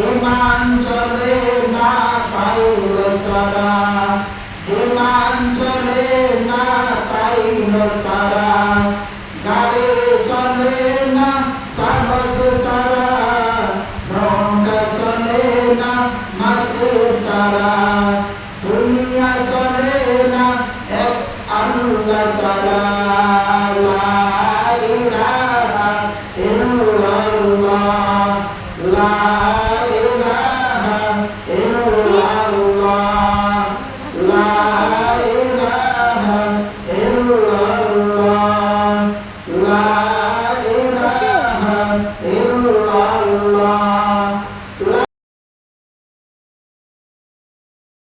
ইমান চলে না পাইল সারা, ইমান চলে না পাইল সারা, গাড়ি চলে না চালক সারা, নৌকা চলে না মাঝি সারা, দুনিয়া চলে না এক আল্লাহ সারা। লা ইলাহা ইল্লাল্লাহ, লা ইলাহা ইল্লাল্লাহ, লা ইলাহা ইল্লাল্লাহ, লা ইলাহা ইল্লাল্লাহ।